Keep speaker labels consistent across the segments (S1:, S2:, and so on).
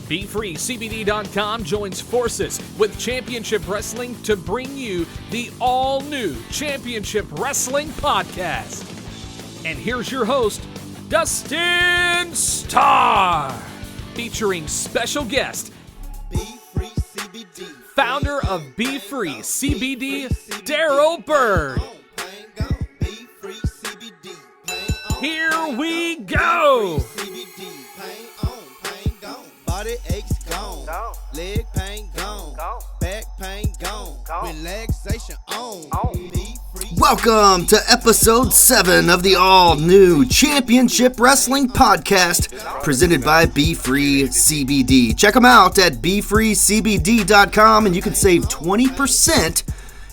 S1: BFree CBD.com joins forces with Championship Wrestling to bring you the all-new Championship Wrestling podcast. And here's your host, Dustin Starr, featuring special guest,
S2: BFree CBD,
S1: founder of BFree CBD, Daryl Bird. Here we go!
S2: Body aches gone, leg pain gone, back pain gone, relaxation on.
S3: Welcome to episode 7 of the all-new Championship Wrestling podcast presented by BFree CBD. Check them out at BFreeCBD.com and you can save 20%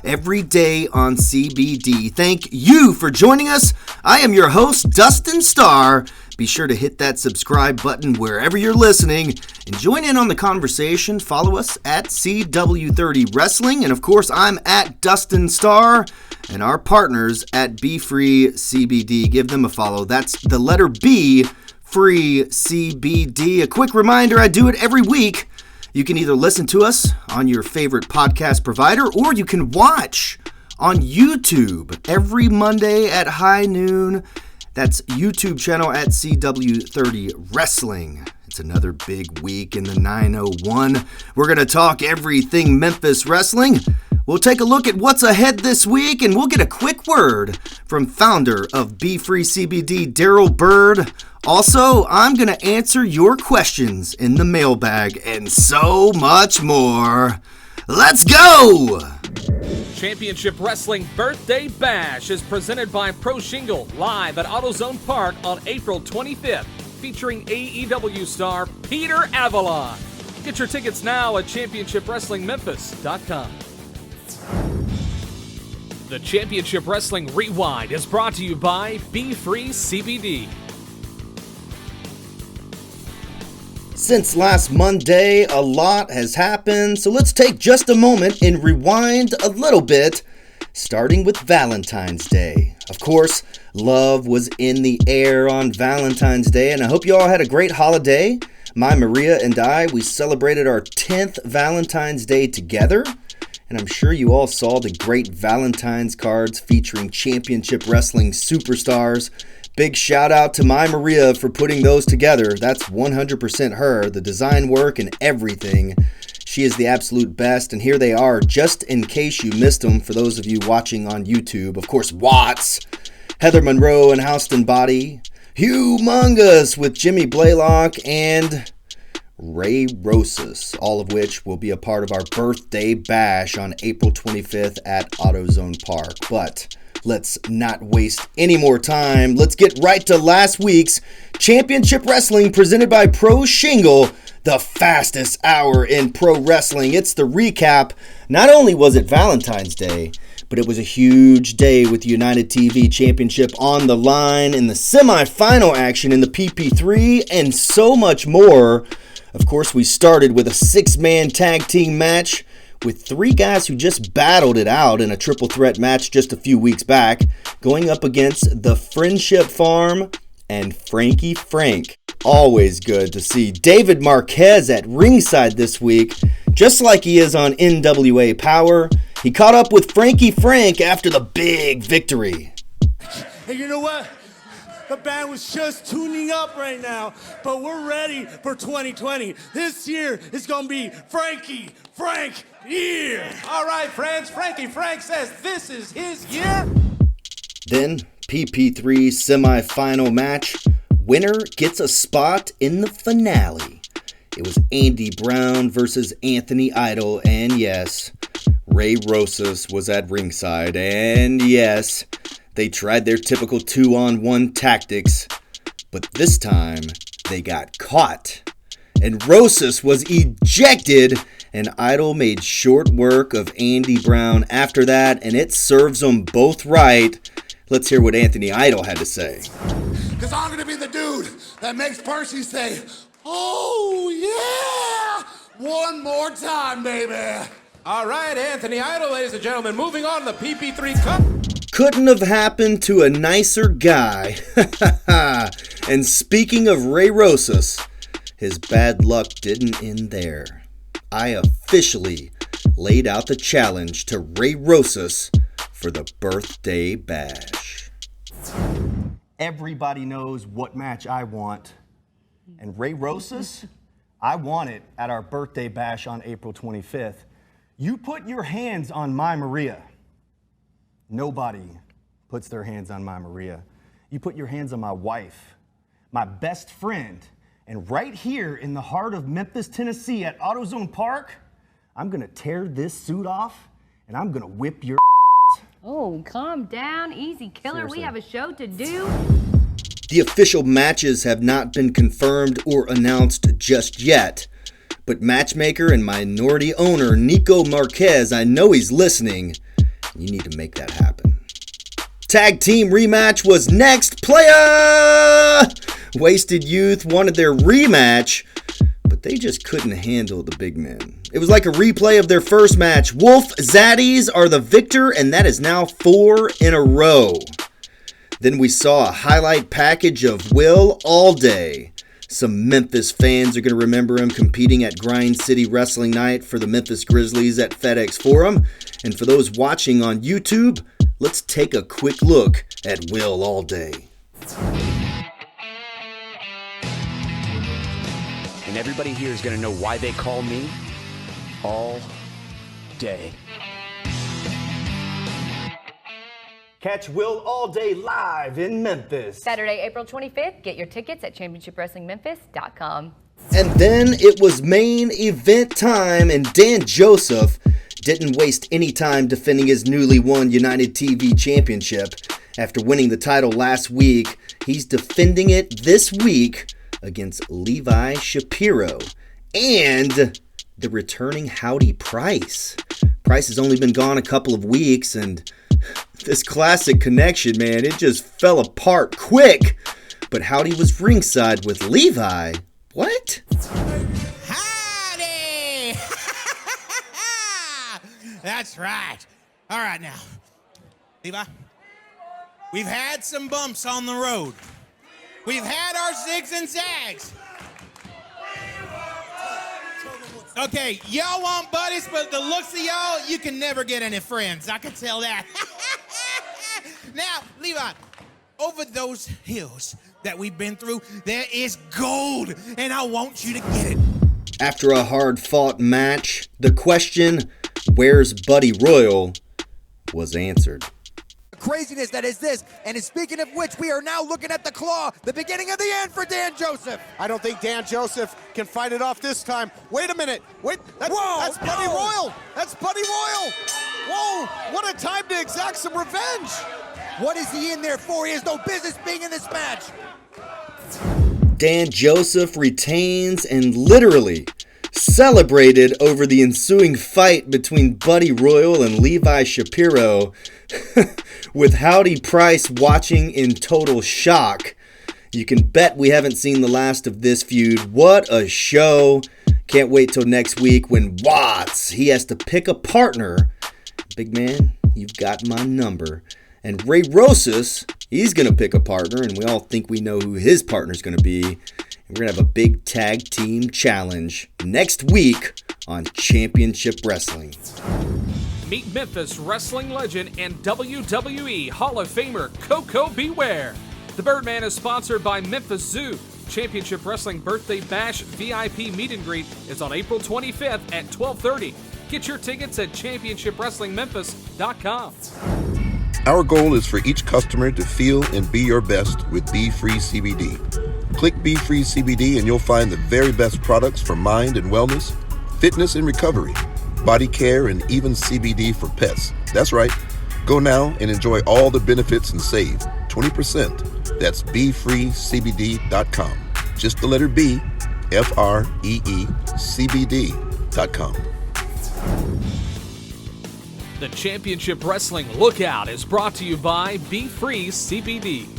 S3: every day on CBD. Thank you for joining us. I am your host, Dustin Starr. Be sure to hit that subscribe button wherever you're listening and join in on the conversation. Follow us at CW30 Wrestling. And of course, I'm at Dustin Starr and our partners at BFree CBD. Give them a follow. That's the letter B, Free CBD. A quick reminder, I do it every week. You can either listen to us on your favorite podcast provider or you can watch on YouTube every Monday at high noon. That's YouTube channel at CW30 Wrestling. It's another big week in the 901. We're going to talk everything Memphis wrestling. We'll take a look at what's ahead this week, and we'll get a quick word from founder of BFree CBD, Daryl Bird. Also, I'm going to answer your questions in the mailbag and so much more. Let's go!
S1: Championship Wrestling Birthday Bash is presented by Pro Shingle live at AutoZone Park on April 25th, featuring AEW star Peter Avalon. Get your tickets now at ChampionshipWrestlingMemphis.com. The Championship Wrestling Rewind is brought to you by BFree CBD.
S3: Since last Monday, a lot has happened, so let's take just a moment and rewind a little bit, starting with Valentine's Day. Of course, love was in the air on Valentine's Day, and I hope you all had a great holiday. My Maria and I, we celebrated our 10th Valentine's Day together, and I'm sure you all saw the great Valentine's cards featuring Championship Wrestling superstars. Big shout out to my Maria for putting those together. That's 100% her, the design work and everything. She is the absolute best, and here they are, just in case you missed them, for those of you watching on YouTube. Of course, Watts, Heather Monroe and Houston Body, Humongous with Jimmy Blaylock, and Ray Rosas, all of which will be a part of our birthday bash on April 25th at AutoZone Park. But let's not waste any more time. Let's get right to last week's Championship Wrestling presented by Pro Shingle, the fastest hour in pro wrestling. It's the recap. Not only was it Valentine's Day, but it was a huge day with the United TV Championship on the line in the semifinal action in the PP3 and so much more. Of course, we started with a 6-man tag team match with 3 guys who just battled it out in a triple threat match just a few weeks back, going up against the Friendship Farm and Frankie Frank. Always good to see David Marquez at ringside this week, just like he is on NWA Power. He caught up with Frankie Frank after the big victory.
S4: Hey, you know what? The band was just tuning up right now, but we're ready for 2020. This year is going to be Frankie Frank year.
S5: All right, friends, Frankie Frank says this is his year.
S3: Then, PP3 semifinal match. Winner gets a spot in the finale. It was Andy Brown versus Anthony Idol, and yes, Ray Rosas was at ringside, and yes, they tried their typical 2-on-1 tactics, but this time they got caught. And Rosas was ejected, and Idol made short work of Andy Brown after that, and it serves them both right. Let's hear what Anthony Idol had to say.
S6: Because I'm going to be the dude that makes Percy say, oh yeah, one more time, baby.
S5: All right, Anthony Idol, ladies and gentlemen, moving on to the PP3 Cup.
S3: Couldn't have happened to a nicer guy. And speaking of Ray Rosas, his bad luck didn't end there. I officially laid out the challenge to Ray Rosas for the birthday bash. Everybody knows what match I want. And Ray Rosas, I want it at our birthday bash on April 25th. You put your hands on my Maria. Nobody puts their hands on my Maria. You put your hands on my wife, my best friend, and right here in the heart of Memphis, Tennessee at AutoZone Park, I'm gonna tear this suit off and I'm gonna whip your
S7: Oh, calm down, easy killer.
S3: Seriously.
S7: We have a show to do.
S3: The official matches have not been confirmed or announced just yet, but matchmaker and minority owner Nico Marquez, I know he's listening. You need to make that happen. Tag team rematch was next. Playa! Wasted Youth wanted their rematch, but they just couldn't handle the big men. It was like a replay of their first match. Wolf Zaddies are the victor, and that is now 4 in a row. Then we saw a highlight package of Will Allday. Some Memphis fans are going to remember him competing at Grind City Wrestling Night for the Memphis Grizzlies at FedEx Forum. And for those watching on YouTube, let's take a quick look at Will Allday.
S8: And everybody here is going to know why they call me All Day.
S3: Catch Will Allday live in Memphis.
S7: Saturday, April 25th. Get your tickets at ChampionshipWrestlingMemphis.com.
S3: And then it was main event time, and Dan Joseph didn't waste any time defending his newly won United TV Championship. After winning the title last week, he's defending it this week against Levi Shapiro and the returning Howdy Price. Price has only been gone a couple of weeks, and this classic connection, man, it just fell apart quick. But Howdy was ringside with Levi. What?
S9: Howdy! That's right. All right, now, Levi, we've had some bumps on the road. We've had our zigs and zags. Okay, y'all want buddies, but the looks of y'all, you can never get any friends. I can tell that. Now, Levi, over those hills that we've been through, there is gold, and I want you to get it.
S3: After a hard-fought match, the question, where's Buddy Royal, was answered.
S10: Craziness that is this, and speaking of which, we are now looking at the claw, the beginning of the end for Dan Joseph.
S11: I don't think Dan Joseph can fight it off this time. Wait a minute. Wait, that's Buddy Royal. That's Buddy Royal. Whoa, what a time to exact some revenge.
S10: What is he in there for? He has no business being in this match.
S3: Dan Joseph retains and literally celebrated over the ensuing fight between Buddy Royal and Levi Shapiro, with Howdy Price watching in total shock. You can bet we haven't seen the last of this feud. What a show. Can't wait till next week when Watts, he has to pick a partner. Big man, you've got my number. And Ray Rosas, he's going to pick a partner, and we all think we know who his partner's going to be. And we're going to have a big tag team challenge next week on Championship Wrestling.
S1: Meet Memphis wrestling legend and WWE Hall of Famer Coco Beware. The Birdman is sponsored by Memphis Zoo. Championship Wrestling Birthday Bash VIP Meet and Greet is on April 25th at 12:30. Get your tickets at ChampionshipWrestlingMemphis.com.
S12: Our goal is for each customer to feel and be your best with BFree CBD. Click BFree CBD and you'll find the very best products for mind and wellness, fitness and recovery, body care, and even CBD for pets. That's right. Go now and enjoy all the benefits and save 20%. That's BFreeCBD.com. Just the letter B, FREE, CBD.com.
S1: The Championship Wrestling Lookout is brought to you by BFree CBD.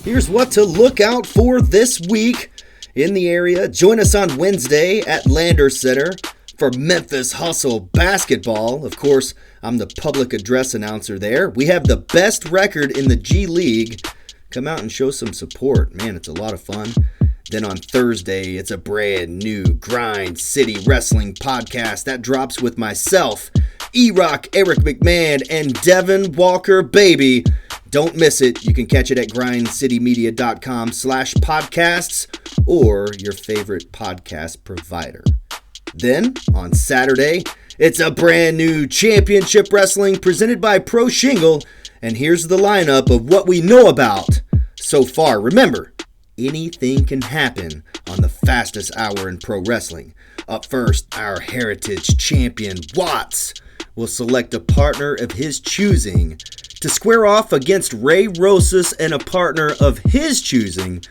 S3: Here's what to look out for this week in the area. Join us on Wednesday at Lander Center for Memphis Hustle Basketball. Of course, I'm the public address announcer there. We have the best record in the G League. Come out and show some support. Man, it's a lot of fun. Then on Thursday, it's a brand new Grind City Wrestling podcast that drops with myself, E-Rock, Eric McMahon, and Devin Walker, baby. Don't miss it. You can catch it at grindcitymedia.com/podcasts or your favorite podcast provider. Then, on Saturday, it's a brand new Championship Wrestling presented by Pro Shingle, and here's the lineup of what we know about so far. Remember, anything can happen on the fastest hour in pro wrestling. Up first, our heritage champion, Watts, will select a partner of his choosing to square off against Ray Rosas and a partner of his choosing,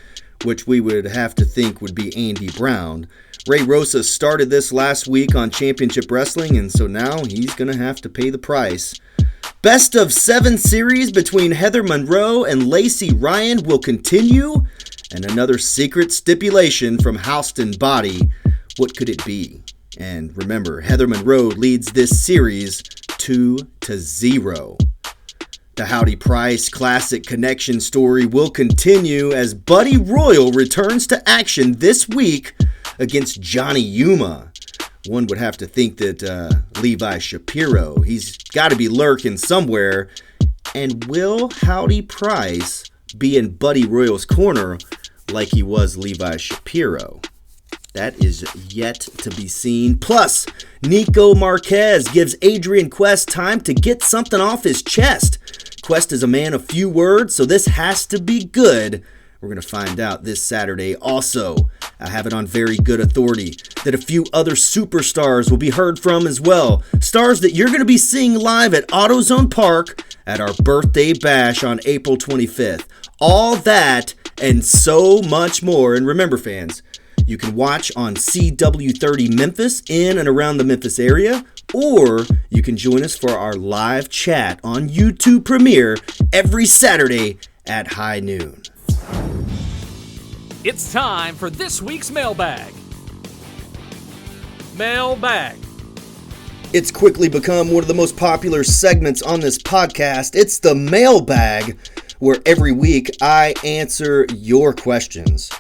S3: which we would have to think would be Andy Brown. Ray Rosas started this last week on Championship Wrestling, and so now he's going to have to pay the price. Best of 7 series between Heather Monroe and Lacey Ryan will continue, and another secret stipulation from Houston Body. What could it be? And remember, Heather Monroe leads this series 2-0. The Howdy Price Classic Connection story will continue as Buddy Royal returns to action this week against Johnny Yuma. One would have to think that Levi Shapiro, he's got to be lurking somewhere. And will Howdy Price be in Buddy Royal's corner like he was Levi Shapiro? That is yet to be seen. Plus, Nico Marquez gives Adrian Quest time to get something off his chest. Quest is a man of few words, so this has to be good. We're going to find out this Saturday. Also, I have it on very good authority that a few other superstars will be heard from as well. Stars that you're going to be seeing live at AutoZone Park at our birthday bash on April 25th. All that and so much more. And remember, fans, you can watch on CW30 Memphis in and around the Memphis area, or you can join us for our live chat on YouTube Premiere every Saturday at high noon.
S1: It's time for this week's Mailbag. Mailbag.
S3: It's quickly become one of the most popular segments on this podcast. It's the Mailbag, where every week I answer your questions.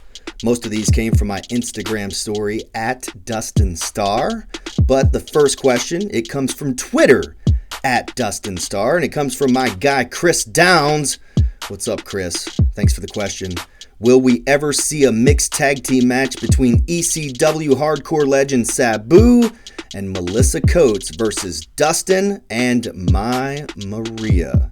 S3: Most of these came from my Instagram story at Dustin Starr. But the first question, it comes from Twitter at Dustin Starr. And it comes from my guy, Chris Downs. What's up, Chris? Thanks for the question. Will we ever see a mixed tag team match between ECW hardcore legend Sabu and Melissa Coates versus Dustin and my Maria?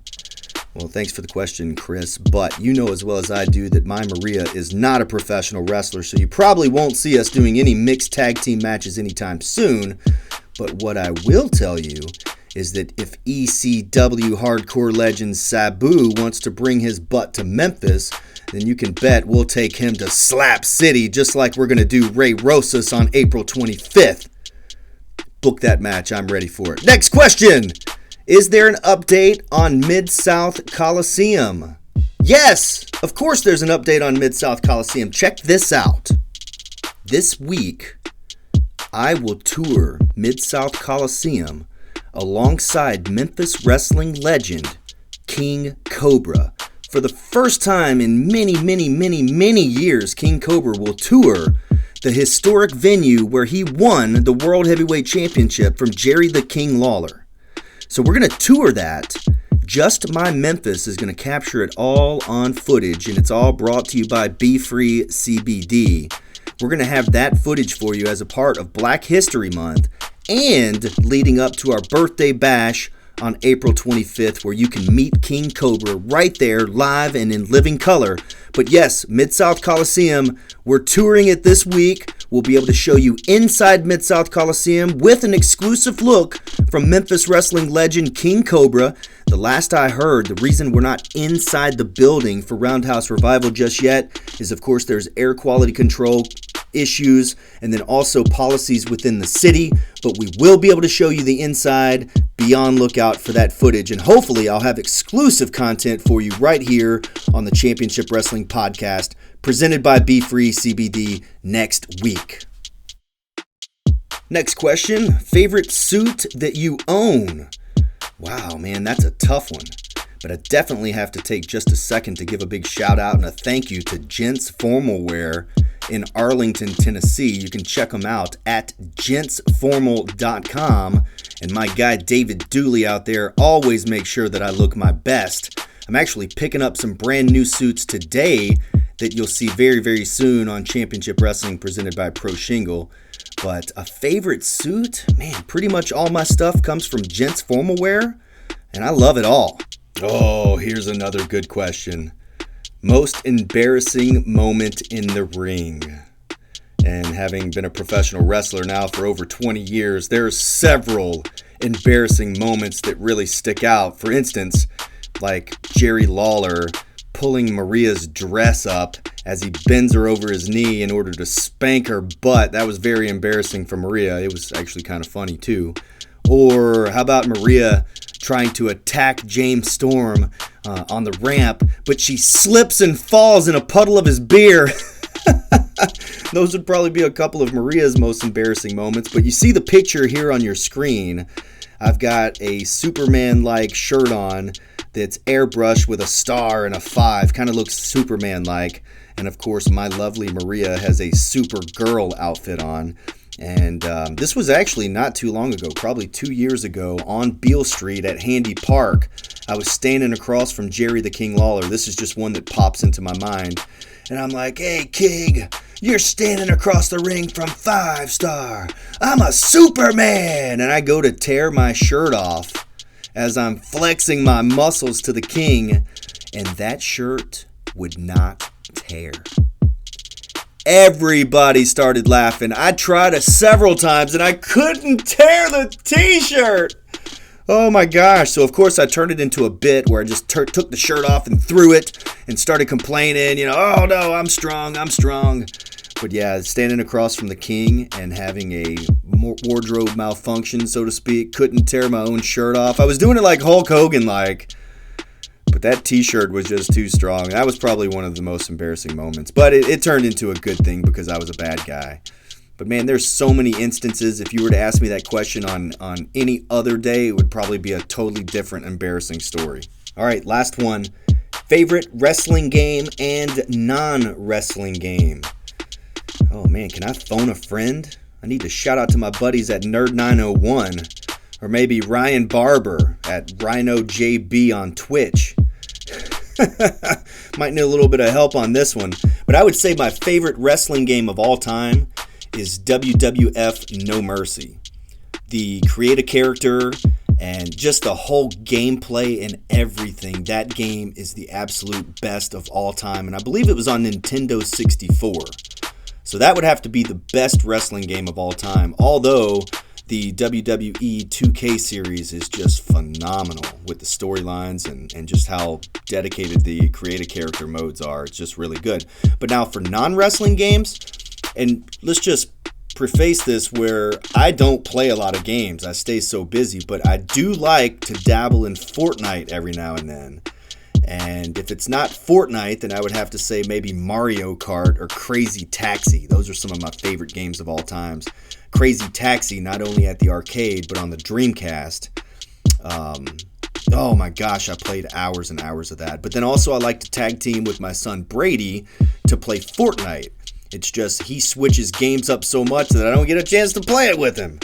S3: Well, thanks for the question, Chris, but you know as well as I do that my Maria is not a professional wrestler, so you probably won't see us doing any mixed tag team matches anytime soon. But what I will tell you is that if ECW hardcore legend Sabu wants to bring his butt to Memphis, then you can bet we'll take him to Slap City, just like we're going to do Ray Rosas on April 25th. Book that match. I'm ready for it. Next question. Is there an update on Mid-South Coliseum? Yes, of course there's an update on Mid-South Coliseum. Check this out. This week, I will tour Mid-South Coliseum alongside Memphis wrestling legend King Cobra. For the first time in many years, King Cobra will tour the historic venue where he won the World Heavyweight Championship from Jerry the King Lawler. So we're going to tour that. Just My Memphis is going to capture it all on footage, and it's all brought to you by BFree CBD. We're going to have that footage for you as a part of Black History Month and leading up to our birthday bash on April 25th, where you can meet King Cobra right there live and in living color. But yes, Mid-South Coliseum, we're touring it this week. We'll be able to show you inside Mid-South Coliseum with an exclusive look from Memphis wrestling legend King Cobra. The last I heard, the reason we're not inside the building for Roundhouse Revival just yet is, of course, there's air quality control issues and then also policies within the city. But we will be able to show you the inside. Be on lookout for that footage, and hopefully I'll have exclusive content for you right here on the Championship Wrestling Podcast, presented by BFree CBD next week. Next question, favorite suit that you own? Wow, man, that's a tough one. But I definitely have to take just a second to give a big shout out and a thank you to Gents Formal Wear in Arlington, Tennessee. You can check them out at gentsformal.com. And my guy David Dooley out there always makes sure that I look my best. I'm actually picking up some brand new suits today that you'll see very, very soon on Championship Wrestling presented by Pro Shingle. But a favorite suit? Man, pretty much all my stuff comes from Gents Formal Wear, and I love it all. Oh, here's another good question. Most embarrassing moment in the ring. And having been a professional wrestler now for over 20 years, there are several embarrassing moments that really stick out. For instance, like Jerry Lawler pulling Maria's dress up as he bends her over his knee in order to spank her butt. That was very embarrassing for Maria. It was actually kind of funny too. Or how about Maria trying to attack James Storm on the ramp, but she slips and falls in a puddle of his beer. Those would probably be a couple of Maria's most embarrassing moments, but you see the picture here on your screen. I've got a Superman-like shirt on that's airbrushed with a star and a 5, kind of looks Superman-like. And of course, my lovely Maria has a Supergirl outfit on. And this was actually not too long ago, probably 2 years ago, on Beale Street at Handy Park. I was standing across from Jerry the King Lawler. This is just one that pops into my mind. And I'm like, hey, King, you're standing across the ring from 5 Star. I'm a Superman. And I go to tear my shirt off as I'm flexing my muscles to the King. And that shirt would not tear. Everybody started laughing. I tried it several times and I couldn't tear the t-shirt. Oh my gosh. So of course I turned it into a bit where I just took the shirt off and threw it and started complaining, oh no, I'm strong. But yeah, standing across from the King and having a wardrobe malfunction, so to speak, couldn't tear my own shirt off. I was doing it like Hulk Hogan like. But that t-shirt was just too strong. That was probably one of the most embarrassing moments. But it turned into a good thing because I was a bad guy. But man, there's so many instances. If you were to ask me that question on any other day, it would probably be a totally different embarrassing story. All right, last one. Favorite wrestling game and non-wrestling game. Oh man, can I phone a friend? I need to shout out to my buddies at Nerd901. Or maybe Ryan Barber at RhinoJB on Twitch. Might need a little bit of help on this one. But I would say my favorite wrestling game of all time is WWF No Mercy. The create a character and just the whole gameplay and everything. That game is the absolute best of all time. And I believe it was on Nintendo 64. So that would have to be the best wrestling game of all time. Although the WWE 2K series is just phenomenal with the storylines and just how dedicated the create-a-character modes are. It's just really good. But now for non-wrestling games, and let's just preface this where I don't play a lot of games. I stay so busy, but I do like to dabble in Fortnite every now and then. And if it's not Fortnite, then I would have to say maybe Mario Kart or Crazy Taxi. Those are some of my favorite games of all times. Crazy Taxi, not only at the arcade, but on the Dreamcast. Oh my gosh, I played hours and hours of that. But then also I like to tag team with my son Brady to play Fortnite. It's just he switches games up so much that I don't get a chance to play it with him.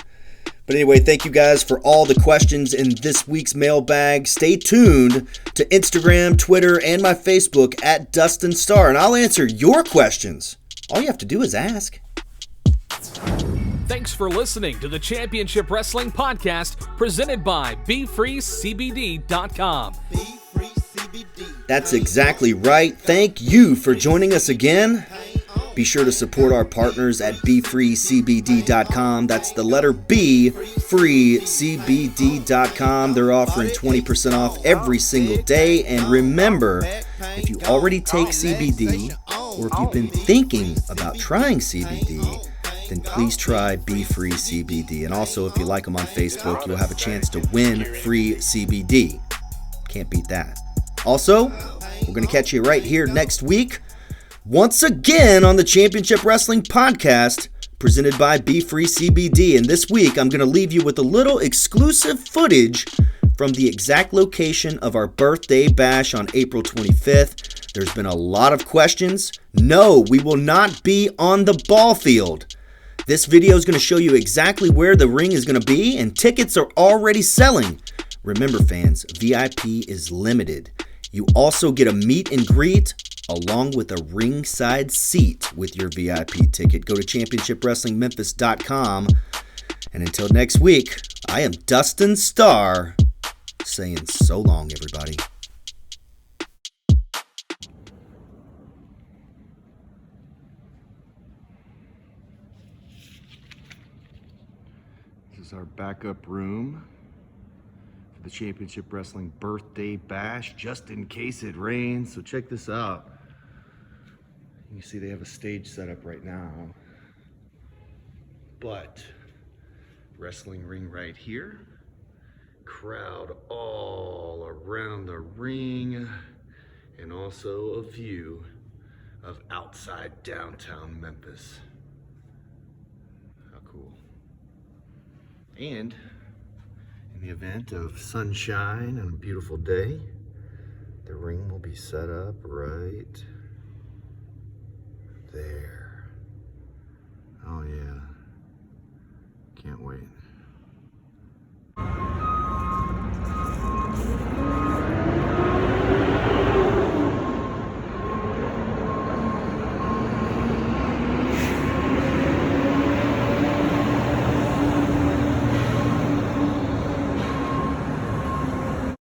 S3: But anyway, thank you guys for all the questions in this week's mailbag. Stay tuned to Instagram, Twitter, and my Facebook at Dustin Starr, and I'll answer your questions. All you have to do is ask.
S1: Thanks for listening to the Championship Wrestling Podcast presented by BFreeCBD.com.
S3: That's exactly right. Thank you for joining us again. Be sure to support our partners at BFreeCBD.com. That's the letter B, FreeCBD.com. They're offering 20% off every single day. And remember, if you already take CBD, or if you've been thinking about trying CBD, then please try BFree CBD. And also, if you like them on Facebook, you'll have a chance to win free CBD. Can't beat that. Also, we're going to catch you right here next week, once again on the Championship Wrestling Podcast, presented by BFree CBD. And this week, I'm going to leave you with a little exclusive footage from the exact location of our birthday bash on April 25th. There's been a lot of questions. No, we will not be on the ball field. This video is going to show you exactly where the ring is going to be, and tickets are already selling. Remember, fans, VIP is limited. You also get a meet and greet along with a ringside seat with your VIP ticket. Go to championshipwrestlingmemphis.com. And until next week, I am Dustin Starr saying so long, everybody.
S13: This is our backup room for the Championship Wrestling birthday bash, just in case it rains. So check this out. You see they have a stage set up right now, but wrestling ring right here, crowd all around the ring, and also a view of outside downtown Memphis. How cool. And in the event of sunshine and a beautiful day, the ring will be set up right there. Oh yeah, can't wait.